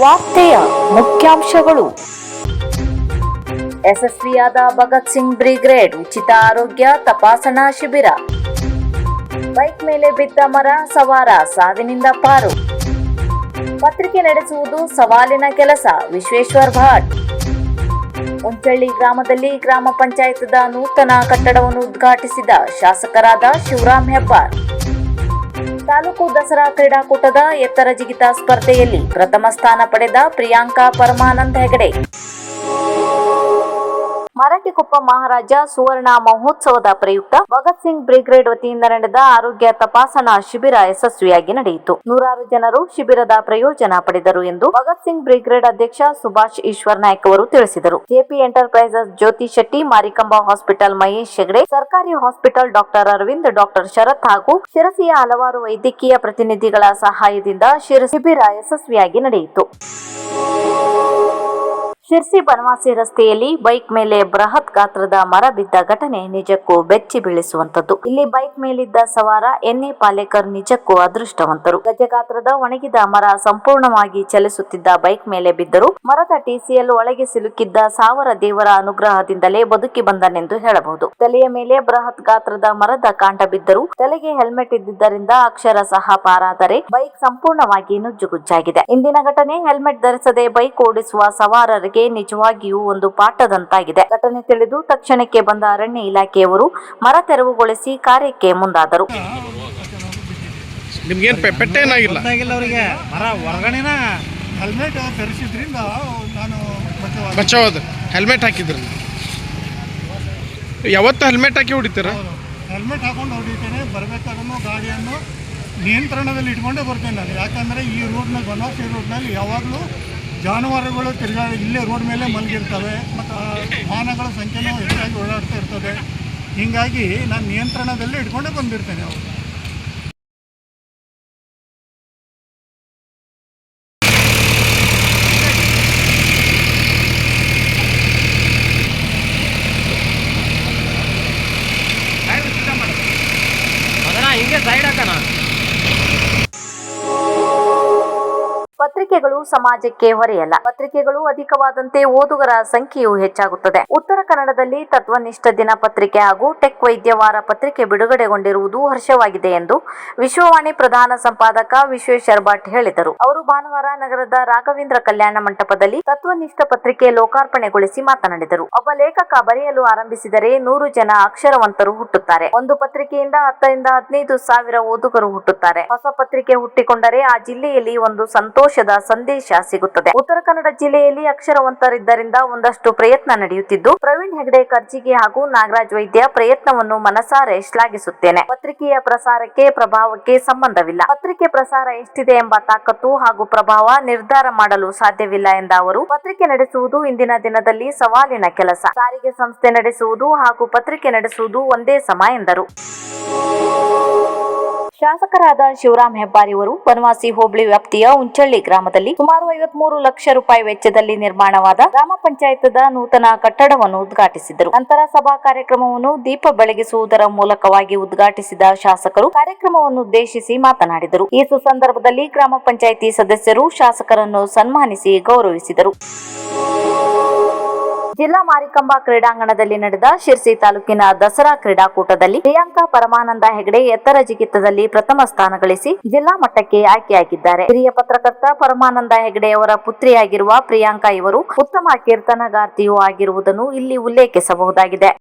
ವಾರ್ತೆಯ ಮುಖ್ಯಾಂಶಗಳು. ಯಶಸ್ವಿಯಾದ ಭಗತ್ ಸಿಂಗ್ ಬ್ರಿಗೇಡ್ ಉಚಿತ ಆರೋಗ್ಯ ತಪಾಸಣಾ ಶಿಬಿರ. ಬೈಕ್ ಮೇಲೆ ಬಿದ್ದ ಮರ ಸವಾರ ಸಾವಿನಿಂದ ಪಾರು. ಪತ್ರಿಕೆ ನಡೆಸುವುದು ಸವಾಲಿನ ಕೆಲಸ. ವಿಶ್ವೇಶ್ವರ್ ಭಟ್. ಉಂಚಳ್ಳಿ ಗ್ರಾಮದಲ್ಲಿ ಗ್ರಾಮ ಪಂಚಾಯತ್ದ ನೂತನ ಕಟ್ಟಡವನ್ನು ಉದ್ಘಾಟಿಸಿದ ಶಾಸಕರಾದ ಶಿವರಾಮ್ ಹೆಬ್ಬಾರ್. ತಾಲೂಕು ದಸರಾ ಕ್ರೀಡಾಕೂಟದ ಎತ್ತರ ಜಿಗಿತ ಸ್ಪರ್ಧೆಯಲ್ಲಿ ಪ್ರಥಮ ಸ್ಥಾನ ಪಡೆದ ಪ್ರಿಯಾಂಕಾ ಪರಮಾನಂದ ಹೆಗಡೆ. ಮರಾಠಿಕೊಪ್ಪ ಮಹಾರಾಜ ಸುವರ್ಣ ಮಹೋತ್ಸವದ ಪ್ರಯುಕ್ತ ಭಗತ್ ಸಿಂಗ್ ಬ್ರಿಗೇಡ್ ವತಿಯಿಂದ ನಡೆದ ಆರೋಗ್ಯ ತಪಾಸಣಾ ಶಿಬಿರ ಯಶಸ್ವಿಯಾಗಿ ನಡೆಯಿತು. ನೂರಾರು ಜನರು ಶಿಬಿರದ ಪ್ರಯೋಜನ ಪಡೆದರು ಎಂದು ಭಗತ್ ಸಿಂಗ್ ಬ್ರಿಗೇಡ್ ಅಧ್ಯಕ್ಷ ಸುಭಾಷ್ ಈಶ್ವರ್ ನಾಯ್ಕ ಅವರು ತಿಳಿಸಿದರು. ಜೆಪಿ ಎಂಟರ್ಪ್ರೈಸಸ್ ಜ್ಯೋತಿ ಶೆಟ್ಟಿ, ಮಾರಿಕಾಂಬಾ ಹಾಸ್ಪಿಟಲ್ ಮಹೇಶ್ ಹೆಗಡೆ, ಸರ್ಕಾರಿ ಹಾಸ್ಪಿಟಲ್ ಡಾಕ್ಟರ್ ಅರವಿಂದ್, ಡಾಕ್ಟರ್ ಶರತ್ ಹಾಗೂ ಶಿರಸಿಯ ಹಲವಾರು ವೈದ್ಯಕೀಯ ಪ್ರತಿನಿಧಿಗಳ ಸಹಾಯದಿಂದ ಶಿಬಿರ ಯಶಸ್ವಿಯಾಗಿ ನಡೆಯಿತು. ಶಿರ್ಸಿ ಬನವಾಸಿ ರಸ್ತೆಯಲ್ಲಿ ಬೈಕ್ ಮೇಲೆ ಬೃಹತ್ ಗಾತ್ರದ ಮರ ಬಿದ್ದ ಘಟನೆ ನಿಜಕ್ಕೂ ಬೆಚ್ಚಿ ಬೀಳಿಸುವಂತದ್ದು. ಇಲ್ಲಿ ಬೈಕ್ ಮೇಲಿದ್ದ ಸವಾರ ಎನ್ಎ ಪಾಲೇಕರ್ ನಿಜಕ್ಕೂ ಅದೃಷ್ಟವಂತರು. ಗಜಗಾತ್ರದ ಒಣಗಿದ ಮರ ಸಂಪೂರ್ಣವಾಗಿ ಚಲಿಸುತ್ತಿದ್ದ ಬೈಕ್ ಮೇಲೆ ಬಿದ್ದರು. ಮರದ ಟಿಸಿಎಲ್ ಒಳಗೆ ಸಿಲುಕಿದ್ದ ಸಾವರ ದೇವರ ಅನುಗ್ರಹದಿಂದಲೇ ಬದುಕಿ ಬಂದನೆಂದು ಹೇಳಬಹುದು. ತಲೆಯ ಮೇಲೆ ಬೃಹತ್ ಗಾತ್ರದ ಮರದ ಕಾಂಡ ಬಿದ್ದರು. ತಲೆಗೆ ಹೆಲ್ಮೆಟ್ ಇದ್ದಿದ್ದರಿಂದ ಅಕ್ಷರ ಸಹ ಪಾರಾದರೆ ಬೈಕ್ ಸಂಪೂರ್ಣವಾಗಿ ನುಜ್ಜುಗುಜ್ಜಾಗಿದೆ. ಇಂದಿನ ಘಟನೆ ಹೆಲ್ಮೆಟ್ ಧರಿಸದೆ ಬೈಕ್ ಓಡಿಸುವ ಸವಾರರಿಗೆ ನಿಜವಾಗಿಯೂ ಒಂದು ಪಾಠದಂತಾಗಿದೆ. ಘಟನೆ ತಿಳಿದು ತಕ್ಷಣಕ್ಕೆ ಬಂದ ಅರಣ್ಯ ಇಲಾಖೆಯವರು ಮರ ತೆರವುಗೊಳಿಸಿ ಕಾರ್ಯಕ್ಕೆ ಮುಂದಾದರು. ಹೆಲ್ಮೆಟ್ ಹಾಕಿದ್ರು. ಯಾವತ್ತು ಹೆಲ್ಮೆಟ್ ಹಾಕಿ ಹೊಡಿತೀರ? ಹೆಲ್ಮೆಟ್ ಹಾಕೊಂಡು ಹೊಡಿತೇನೆ. ಬರಬೇಕಾದ್ರೂ ಗಾಡಿಯನ್ನು ನಿಯಂತ್ರಣದಲ್ಲಿ ಇಟ್ಕೊಂಡೇ ಬರ್ತೇನೆ ನಾನು. ಯಾಕಂದರೆ ಈ ರೋಡ್ನಲ್ಲಿ ಬನವಾಸಿ ರೋಡ್ನಲ್ಲಿ ಯಾವಾಗಲೂ ಜಾನುವಾರುಗಳು ಇಲ್ಲೇ ರೋಡ್ ಮೇಲೆ ಮಲಗಿರ್ತವೆ ಮತ್ತು ವಾಹನಗಳ ಸಂಖ್ಯೆನೂ ಹೆಚ್ಚಾಗಿ ಓಡಾಡ್ತಾ ಇರ್ತದೆ. ಹೀಗಾಗಿ ನಾನು ನಿಯಂತ್ರಣದಲ್ಲೇ ಇಟ್ಕೊಂಡೇ ಬಂದಿರ್ತೇನೆ. ಅವರು ಹಿಂಗೆ ಸೈಡ್ ಹಾಕೋಣ. ಪತ್ರಿಕೆಗಳು ಸಮಾಜಕ್ಕೆ ಹೊರೆಯಲ್ಲ. ಪತ್ರಿಕೆಗಳು ಅಧಿಕವಾದಂತೆ ಓದುಗರ ಸಂಖ್ಯೆಯೂ ಹೆಚ್ಚಾಗುತ್ತದೆ. ಉತ್ತರ ಕನ್ನಡದಲ್ಲಿ ತತ್ವನಿಷ್ಠ ದಿನಪತ್ರಿಕೆ ಹಾಗೂ ಟೆಕ್ ವೈದ್ಯವಾರ ಪತ್ರಿಕೆ ಬಿಡುಗಡೆಗೊಂಡಿರುವುದು ಹರ್ಷವಾಗಿದೆ ಎಂದು ವಿಶ್ವವಾಣಿ ಪ್ರಧಾನ ಸಂಪಾದಕ ವಿಶ್ವೇಶ್ವರ್ ಭಟ್ ಹೇಳಿದರು. ಅವರು ಭಾನುವಾರ ನಗರದ ರಾಘವೇಂದ್ರ ಕಲ್ಯಾಣ ಮಂಟಪದಲ್ಲಿ ತತ್ವನಿಷ್ಠ ಪತ್ರಿಕೆ ಲೋಕಾರ್ಪಣೆಗೊಳಿಸಿ ಮಾತನಾಡಿದರು. ಒಬ್ಬ ಲೇಖಕ ಬರೆಯಲು ಆರಂಭಿಸಿದರೆ 100 ಜನ ಅಕ್ಷರವಂತರು ಹುಟ್ಟುತ್ತಾರೆ. ಒಂದು ಪತ್ರಿಕೆಯಿಂದ 10 ರಿಂದ 15 ಸಾವಿರ ಓದುಗರು ಹುಟ್ಟುತ್ತಾರೆ. ಹೊಸ ಪತ್ರಿಕೆ ಹುಟ್ಟಿಕೊಂಡರೆ ಆ ಜಿಲ್ಲೆಯಲ್ಲಿ ಒಂದು ಸಂತೋಷದ ಸಂದೇಶ ಸಿಗುತ್ತದೆ. ಉತ್ತರ ಕನ್ನಡ ಜಿಲ್ಲೆಯಲ್ಲಿ ಅಕ್ಷರವಂತರಿದ್ದರಿಂದ ಒಂದಷ್ಟು ಪ್ರಯತ್ನ ನಡೆಯುತ್ತಿದ್ದು, ಪ್ರವೀಣ್ ಹೆಗಡೆ ಕರ್ಜಿಗಿ ಹಾಗೂ ನಾಗರಾಜ್ ವೈದ್ಯ ಪ್ರಯತ್ನವನ್ನು ಮನಸಾರೆ ಶ್ಲಾಘಿಸುತ್ತೇನೆ. ಪತ್ರಿಕೆಯ ಪ್ರಸಾರಕ್ಕೆ ಪ್ರಭಾವಕ್ಕೆ ಸಂಬಂಧವಿಲ್ಲ. ಪತ್ರಿಕೆ ಪ್ರಸಾರ ಎಷ್ಟಿದೆ ಎಂಬ ತಾಕತ್ತು ಹಾಗೂ ಪ್ರಭಾವ ನಿರ್ಧಾರ ಮಾಡಲು ಸಾಧ್ಯವಿಲ್ಲ ಎಂದ ಅವರು, ಪತ್ರಿಕೆ ನಡೆಸುವುದು ಇಂದಿನ ದಿನದಲ್ಲಿ ಸವಾಲಿನ ಕೆಲಸ. ಸಾರಿಗೆ ಸಂಸ್ಥೆ ನಡೆಸುವುದು ಹಾಗೂ ಪತ್ರಿಕೆ ನಡೆಸುವುದು ಒಂದೇ ಸಮ ಎಂದರು. ಶಾಸಕರಾದ ಶಿವರಾಮ್ ಹೆಬ್ಬಾರ್ ಇವರು ಬನವಾಸಿ ಹೋಬಳಿ ವ್ಯಾಪ್ತಿಯ ಉಂಚಳ್ಳಿ ಗ್ರಾಮದಲ್ಲಿ ಸುಮಾರು 53 ಲಕ್ಷ ರೂಪಾಯಿ ವೆಚ್ಚದಲ್ಲಿ ನಿರ್ಮಾಣವಾದ ಗ್ರಾಮ ಪಂಚಾಯತ್ದ ನೂತನ ಕಟ್ಟಡವನ್ನು ಉದ್ಘಾಟಿಸಿದರು. ನಂತರ ಸಭಾ ಕಾರ್ಯಕ್ರಮವನ್ನು ದೀಪ ಬೆಳಗಿಸುವುದರ ಮೂಲಕವಾಗಿ ಉದ್ಘಾಟಿಸಿದ ಶಾಸಕರು ಕಾರ್ಯಕ್ರಮವನ್ನು ಉದ್ದೇಶಿಸಿ ಮಾತನಾಡಿದರು. ಈ ಸುಸಂದರ್ಭದಲ್ಲಿ ಗ್ರಾಮ ಪಂಚಾಯಿತಿ ಸದಸ್ಯರು ಶಾಸಕರನ್ನು ಸನ್ಮಾನಿಸಿ ಗೌರವಿಸಿದರು. ಜಿಲ್ಲಾ ಮಾರಿಕಾಂಬಾ ಕ್ರೀಡಾಂಗಣದಲ್ಲಿ ನಡೆದ ಶಿರ್ಸಿ ತಾಲೂಕಿನ ದಸರಾ ಕ್ರೀಡಾಕೂಟದಲ್ಲಿ ಪ್ರಿಯಾಂಕಾ ಪರಮಾನಂದ ಹೆಗಡೆ ಎತ್ತರ ಜಿಗಿತದಲ್ಲಿ ಪ್ರಥಮ ಸ್ಥಾನ ಗಳಿಸಿ ಜಿಲ್ಲಾ ಮಟ್ಟಕ್ಕೆ ಆಯ್ಕೆಯಾಗಿದ್ದಾರೆ. ಹಿರಿಯ ಪತ್ರಕರ್ತ ಪರಮಾನಂದ ಹೆಗಡೆಯವರ ಪುತ್ರಿಯಾಗಿರುವ ಪ್ರಿಯಾಂಕಾ ಇವರು ಉತ್ತಮ ಕೀರ್ತನಗಾರ್ತಿಯೂ ಆಗಿರುವುದನ್ನು ಇಲ್ಲಿ ಉಲ್ಲೇಖಿಸಬಹುದಾಗಿದೆ.